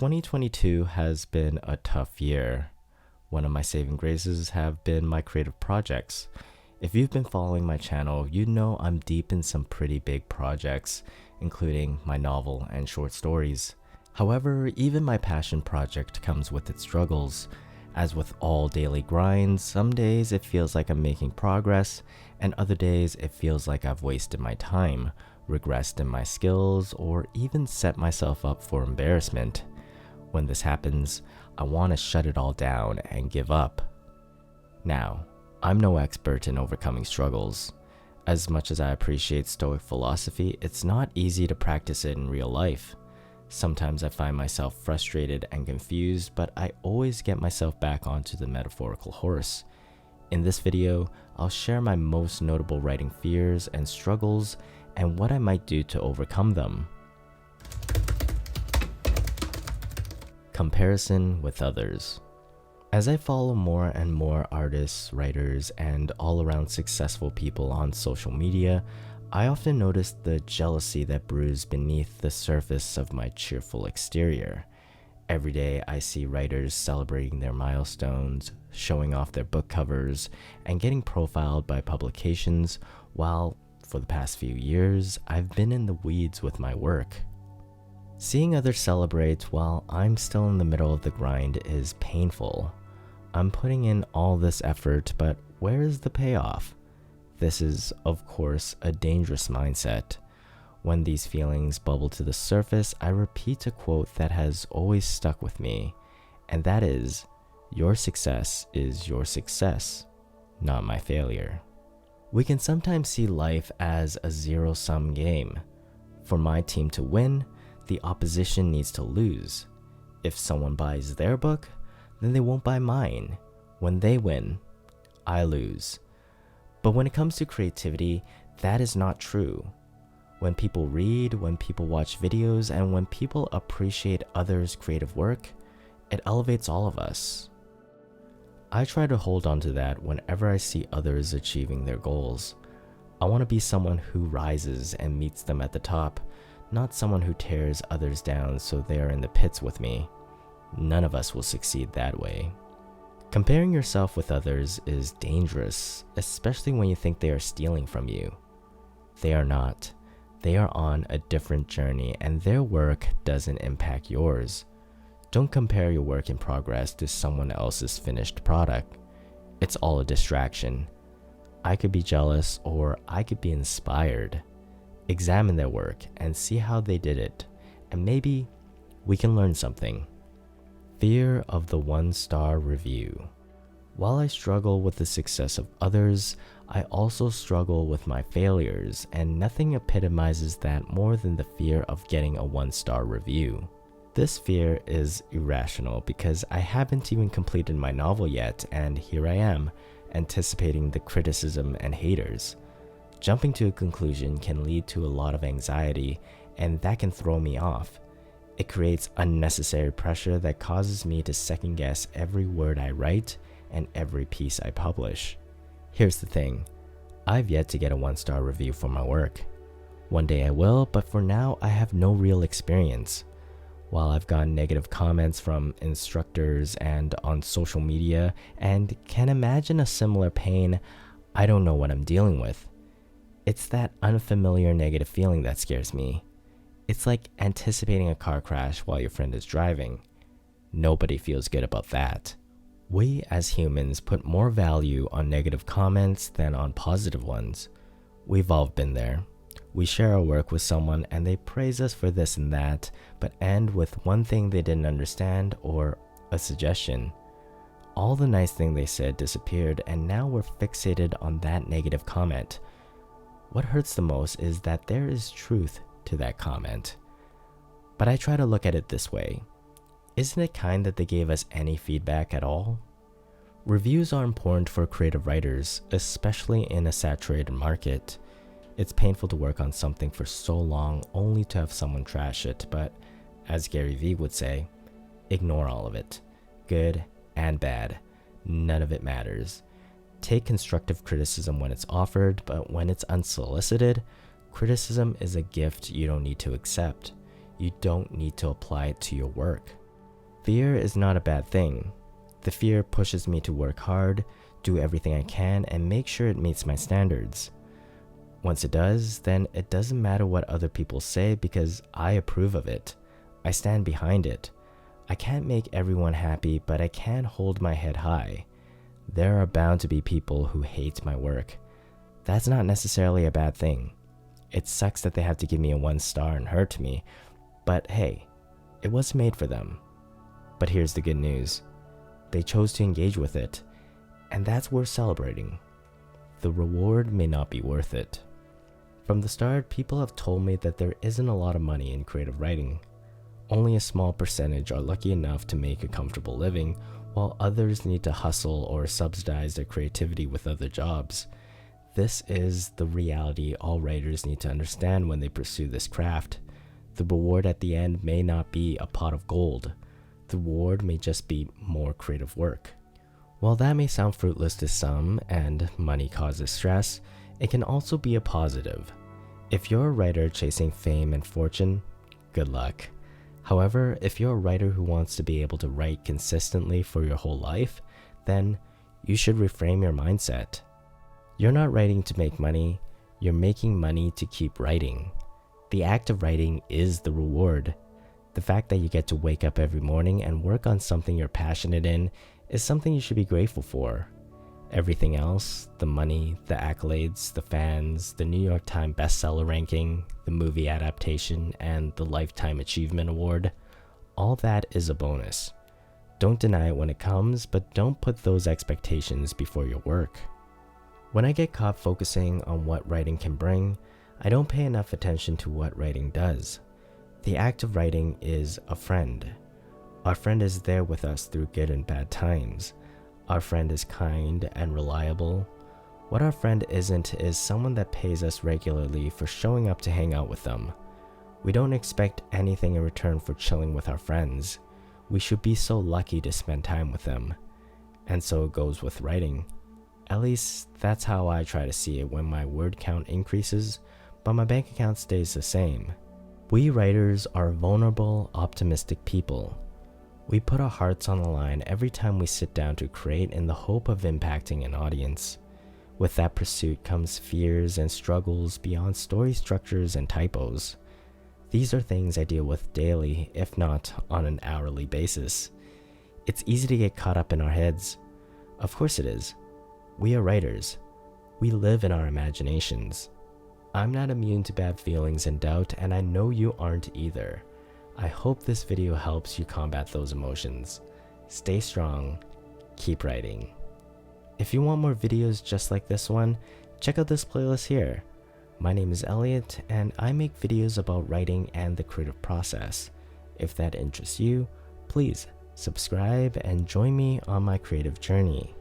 2022 has been a tough year. One of my saving graces have been my creative projects. If you've been following my channel, you know I'm deep in some pretty big projects, including my novel and short stories. However, even my passion project comes with its struggles. As with all daily grinds, some days it feels like I'm making progress, and other days it feels like I've wasted my time, regressed in my skills, or even set myself up for embarrassment. When this happens, I want to shut it all down and give up. Now, I'm no expert in overcoming struggles. As much as I appreciate Stoic philosophy, it's not easy to practice it in real life. Sometimes I find myself frustrated and confused, but I always get myself back onto the metaphorical horse. In this video, I'll share my most notable writing fears and struggles and what I might do to overcome them. Comparison with others. As I follow more and more artists, writers, and all-around successful people on social media, I often notice the jealousy that brews beneath the surface of my cheerful exterior. Every day I see writers celebrating their milestones, showing off their book covers, and getting profiled by publications, while, for the past few years, I've been in the weeds with my work. Seeing others celebrate while I'm still in the middle of the grind is painful. I'm putting in all this effort, but where is the payoff? This is, of course, a dangerous mindset. When these feelings bubble to the surface, I repeat a quote that has always stuck with me, and that is, "Your success is your success, not my failure." We can sometimes see life as a zero-sum game. For my team to win, the opposition needs to lose. If someone buys their book, then they won't buy mine. When they win, I lose. But when it comes to creativity, that is not true. When people read, when people watch videos, and when people appreciate others' creative work, it elevates all of us. I try to hold on to that whenever I see others achieving their goals. I want to be someone who rises and meets them at the top, not someone who tears others down so they are in the pits with me. None of us will succeed that way. Comparing yourself with others is dangerous, especially when you think they are stealing from you. They are not. They are on a different journey, and their work doesn't impact yours. Don't compare your work in progress to someone else's finished product. It's all a distraction. I could be jealous, or I could be inspired. Examine their work and see how they did it, and maybe we can learn something. Fear of the one-star review. While I struggle with the success of others, I also struggle with my failures, and nothing epitomizes that more than the fear of getting a one-star review. This fear is irrational because I haven't even completed my novel yet, and here I am, anticipating the criticism and haters. Jumping to a conclusion can lead to a lot of anxiety, and that can throw me off. It creates unnecessary pressure that causes me to second-guess every word I write and every piece I publish. Here's the thing, I've yet to get a one-star review for my work. One day I will, but for now I have no real experience. While I've gotten negative comments from instructors and on social media and can imagine a similar pain, I don't know what I'm dealing with. It's that unfamiliar negative feeling that scares me. It's like anticipating a car crash while your friend is driving. Nobody feels good about that. We as humans put more value on negative comments than on positive ones. We've all been there. We share our work with someone and they praise us for this and that, but end with one thing they didn't understand or a suggestion. All the nice thing they said disappeared, and now we're fixated on that negative comment. What hurts the most is that there is truth to that comment. But I try to look at it this way. Isn't it kind that they gave us any feedback at all? Reviews are important for creative writers, especially in a saturated market. It's painful to work on something for so long only to have someone trash it, but as Gary Vee would say, ignore all of it. Good and bad. None of it matters. Take constructive criticism when it's offered, but when it's unsolicited, criticism is a gift you don't need to accept. You don't need to apply it to your work. Fear is not a bad thing. The fear pushes me to work hard, do everything I can, and make sure it meets my standards. Once it does, then it doesn't matter what other people say because I approve of it. I stand behind it. I can't make everyone happy, but I can hold my head high. There are bound to be people who hate my work. That's not necessarily a bad thing. It sucks that they have to give me a 1 star and hurt me, but hey, it was made for them. But here's the good news. They chose to engage with it, and that's worth celebrating. The reward may not be worth it. From the start, people have told me that there isn't a lot of money in creative writing. Only a small percentage are lucky enough to make a comfortable living, while others need to hustle or subsidize their creativity with other jobs. This is the reality all writers need to understand when they pursue this craft. The reward at the end may not be a pot of gold. The reward may just be more creative work. While that may sound fruitless to some and money causes stress, it can also be a positive. If you're a writer chasing fame and fortune, good luck. However, if you're a writer who wants to be able to write consistently for your whole life, then you should reframe your mindset. You're not writing to make money, you're making money to keep writing. The act of writing is the reward. The fact that you get to wake up every morning and work on something you're passionate in is something you should be grateful for. Everything else, the money, the accolades, the fans, the New York Times bestseller ranking, the movie adaptation, and the Lifetime Achievement Award, all that is a bonus. Don't deny it when it comes, but don't put those expectations before your work. When I get caught focusing on what writing can bring, I don't pay enough attention to what writing does. The act of writing is a friend. Our friend is there with us through good and bad times. Our friend is kind and reliable. What our friend isn't is someone that pays us regularly for showing up to hang out with them. We don't expect anything in return for chilling with our friends. We should be so lucky to spend time with them. And so it goes with writing. At least that's how I try to see it when my word count increases, but my bank account stays the same. We writers are vulnerable, optimistic people. We put our hearts on the line every time we sit down to create in the hope of impacting an audience. With that pursuit comes fears and struggles beyond story structures and typos. These are things I deal with daily, if not on an hourly basis. It's easy to get caught up in our heads. Of course it is. We are writers. We live in our imaginations. I'm not immune to bad feelings and doubt, and I know you aren't either. I hope this video helps you combat those emotions. Stay strong, keep writing. If you want more videos just like this one, check out this playlist here. My name is Elliot, and I make videos about writing and the creative process. If that interests you, please subscribe and join me on my creative journey.